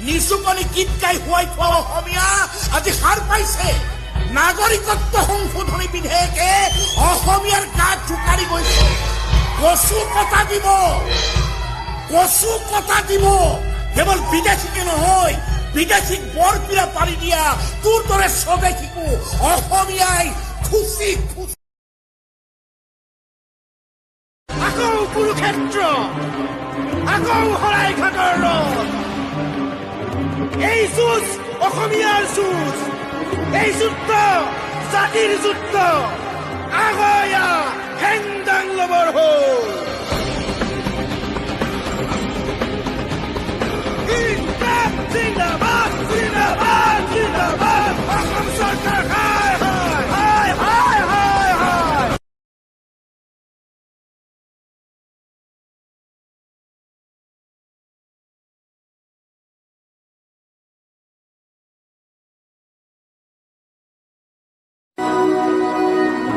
নিচুকনি গীত গাই শুৱাই থোৱা অসমীয়া আজি সাৰ পাইছে। নাগৰিকত্ব সংশোধনী বিধেয়কে অসমীয়াৰ গাত জোকাৰি গৈছে। কচু কটা দিব কেৱল বিদেশীকে নহয়, বিদেশীক বৰপিৰা পাৰি দিয়া তোৰ দৰে স্বদেশীকো অসমীয়াই খুচি আকৌ কুৰুক্ষেত্ৰ, আকৌ শৰাইঘাটৰ ৰথ। এই যুঁজ অসমীয়াৰ যুঁজ, এই যুদ্ধ জাতিৰ যুদ্ধ। আগয়া হেংদাং লবৰ হ'ল। জিন্দাবাদ জিন্দাবাদ জিন্দাবাদ, অসম চৰকাৰ হায় হায় হায় হায় হায় হায়।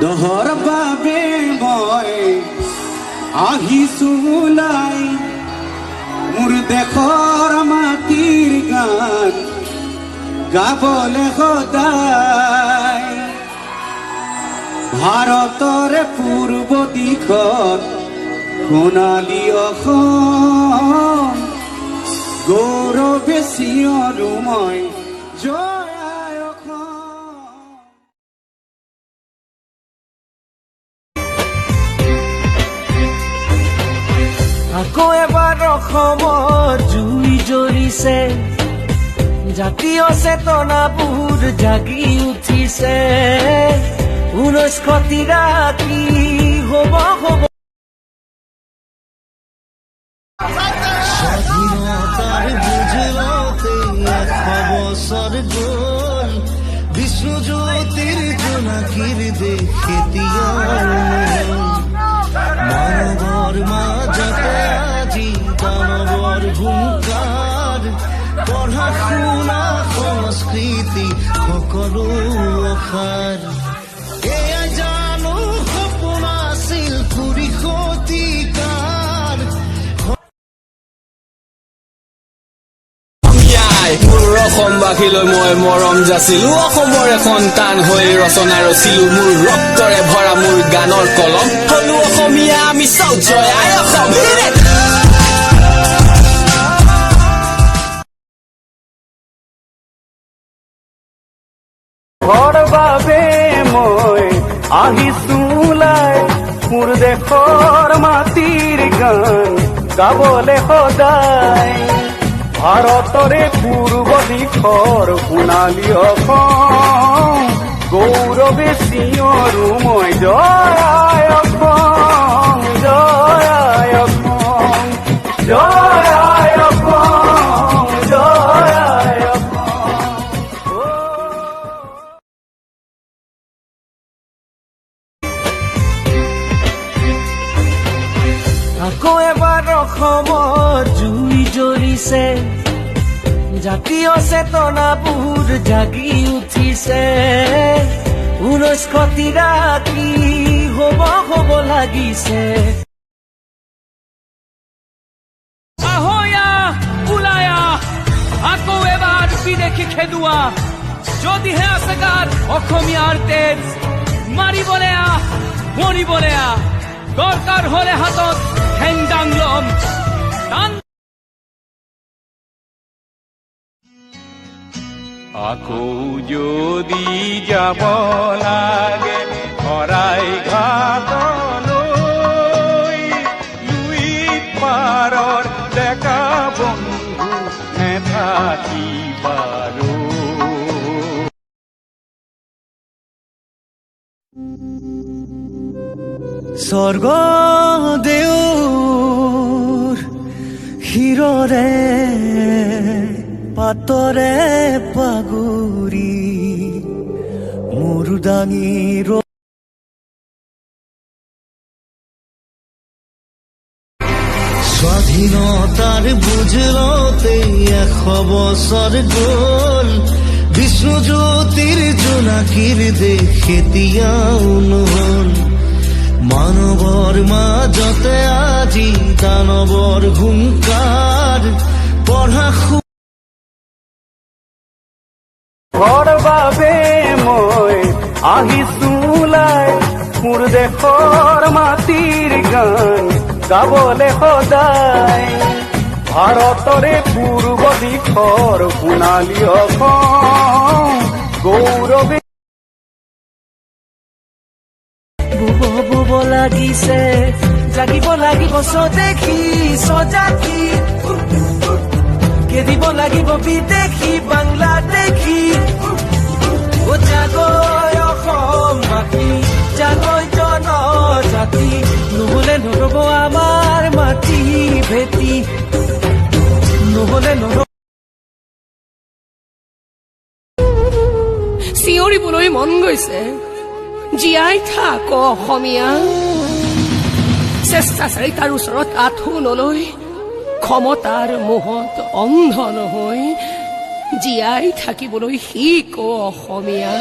দহৰ বাবে মই আহিছো ওলাই, মোৰ দেশৰ মাটিৰ গান গাবলে সদায়। ভাৰতৰে পূৰ্ব দিশত সোণালী অসম, গৌৰৱে চিঞৰো মই জয় আই অসম। আকৌ এবাৰ অসমৰ জুই জ্বলিছে, জাতীয় চেতনাবোৰ জাগি উঠিছে। 1983 হ'ব হ'ব। স্বাধীনতার বুঝলতে 100 বছর গল, বিশ্বজ্যোতির জোনাকির দেখে মানবর মাজতে আজি দানবর হুঙ্কার। পঢ়া-শুনা সংস্কৃতি সকলো অসাৰ। এয়াই জানো সপোন আছিল 20 শতিকাৰ। মোৰ অসমবাসীলৈ মই মৰম যাচিলো, অসমৰে সন্তান হৈ ৰচনা ৰচিলো। মোৰ ৰক্তৰে ভৰা মোৰ গানৰ কলম, হলো অসমীয়া আমি চাওঁ জয় আই অসম। ঘৰ বাবে মই আহিছো ওলাই, মোৰ দেশৰ মাটিৰ গান গাবলে সদায়। ভাৰতৰে পূৰ্ব দিশৰ সোণালী অসম, গৌৰৱে চিঞৰো মই জয় আই অসম, জয় আই অসম, জয় আই অসম, জয় আই অসম। আকৌ এবাৰ অসমৰ জুই জ্বলিছে, জাতীয় চেতনাবোৰ জাগি উঠিছে। 1983 হ'ব হ'ব লাগিছে। আহয়া ওলায়া, আকৌ এবাৰ বিদেশী খেদোৱা। যদিহে আছে গাত অসমীয়াৰ তেজ, মাৰিবলে আহ মৰিবলে আহ, দৰকাৰ হলে হাতত হেংদাং লম। আকৌ যদি যাব লাগে শৰাইঘাটলৈ, লুইত পাৰৰ ডেকা বন্ধু নেথাকিবাৰো। স্বৰ্গদেউৰ শিৰৰে পাতৰে পাগুৰি মোৰ দাঙি স্বাধীনতাৰ বুঝলতে 100 বছৰ গল, বিশ্বজ্যোতিৰ জোনাকিৰ দেখে নহল। মানৱৰ মাজতে আজি দানৱৰ হুংকাৰ। পঢ়া ঘৰ বাবে মই আহিছো ওলাই মোৰ দেশৰ মাটিৰ গান গাবলে সদায় ভাৰতৰে পূৰ্ব দিশৰ সোণালী অসম গৌৰৱে বুব লাগিছে জাগিব লাগিব স্বদেশী স্বজাতি খেদিব লাগিব বিদেশী বাংলাদেশী জাগৈ অসমবাসী জাগৈ জনজাতি নহলে নৰব আমাৰ মাটি ভেটি নহলে নৰব চিঞৰিবলৈ মন গৈছে জীয়াই থাক অসমীয়া চেষ্টাচাৰিতাৰ ওচৰত আঁঠু নলৈ ক্ষমতাৰ মোহত অন্ধ নহৈ জীয়াই থাকিবলৈ শিক অসমীয়া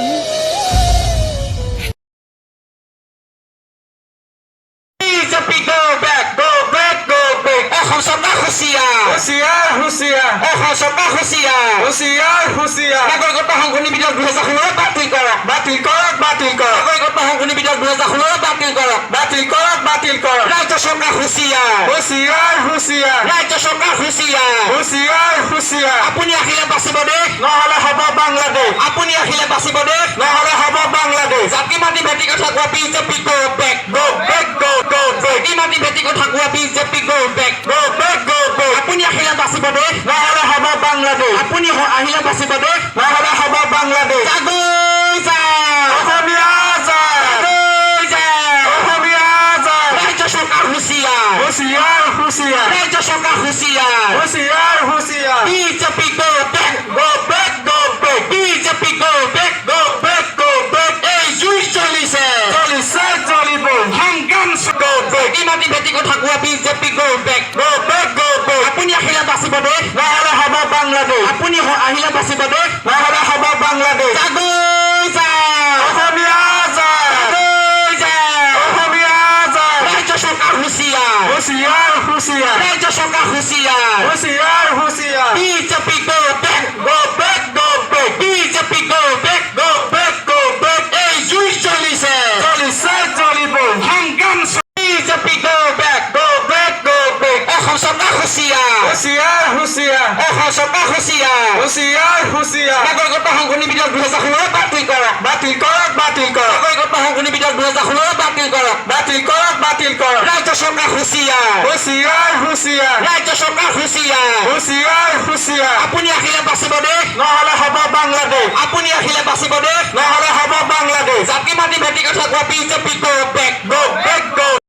নাগৰিকত্ব সংশোধনী বিধেয়ক 2016 বাতিল কৰক বাতিল কৰক বাতিল কৰক নাগৰিকত্ব সংশোধনী বিধেয়ক 2016 বাতিল কৰক বাতিল কৰক বাতিল কৰক ৰাজ্য চৰকাৰ হুঁচিয়াৰ হুঁচিয়াৰ হুঁচিয়াৰ ৰাজ্য চৰকাৰ হুঁচিয়াৰ হুঁচিয়াৰ হুঁচিয়াৰ আপুনি আহিলে বাচিব দেশ নহলে হ'ব বাংলাদেশ আপুনি আহিলে বাচিব দেশ নহলে হ'ব বাংলাদেশ জাতি মাটি ভেটি কথা কোৱা BJP go back go back go go back জাতি মাটি ভেটি কথা কোৱা BJP go back go back go back আপুনি আহিলে বাচিব দেশ নহলে হ'ব বাংলাদেশ আপুনি আহিলে বাচিব দেশ নহলে হ'ব বাংলাদেশ জাগৈ যায় অসমীয়া যায় জাগৈ যায় অসমীয়া যায় ৰাজ্য চৰকাৰ হুঁচিয়াৰ হুঁচিয়াৰ হুঁচিয়াৰ ৰাজ্য চৰকাৰ হুঁচিয়াৰ হুঁচিয়াৰ হুঁচিয়াৰ BJP go back go back go back BJP go back go back go back এই জুই চলিছে চলিছে জ্বলিব সংগ্ৰাম গো বেক মাটি ভেটি কথা কোৱা BJP go back go back go back আপুনি আহিলে বাচিব দেশ নহলে হ'ব বাংলাদেশ আপুনি আহিলে বাচিব দেশ নহলে হ'ব বাংলাদেশ জাগৈ যায় অসমীয়া যায় জাগৈ যায় অসমীয়া যায় ৰাজ্য চৰকাৰ হুঁচিয়াৰ হুঁচিয়াৰ হুঁচিয়াৰ ৰাজ্য চৰকাৰ হুঁচিয়াৰ হুঁচিয়াৰ হুঁচিয়াৰ BJP go back go back go back BJP go back go back go back এই জুই চলিছে চলিছে জ্বলিব সংগ্ৰাম BJP go back go back go back Assam চৰকাৰ হুঁচিয়াৰ হুঁচিয়াৰ হুঁচিয়াৰ অসম চৰকাৰ হুঁচিয়াৰ হুঁচিয়াৰ হুঁচিয়াৰ নাগৰিকত্ব সংশোধনী বিধেয়ক 2016 বাতিল কৰক বাতিল কৰক বাতিল কৰক নাগৰিকত্ব সংশোধনী বিধেয়ক 2016 বাতিল কৰক বাতিল কৰক বাতিল কৰক ৰাজ্য চৰকাৰ হুঁচিয়াৰ হুঁচিয়াৰ হুঁচিয়াৰ ৰাজ্য চৰকাৰ হুঁচিয়াৰ হুঁচিয়াৰ হুঁচিয়াৰ আপুনি আহিলে বাচিব দেশ নহলে হ'ব বাংলাদেশ আপুনি আহিলে বাচিব দেশ নহলে হ'ব বাংলাদেশ জাতি মাটি ভেটি কথা কোৱা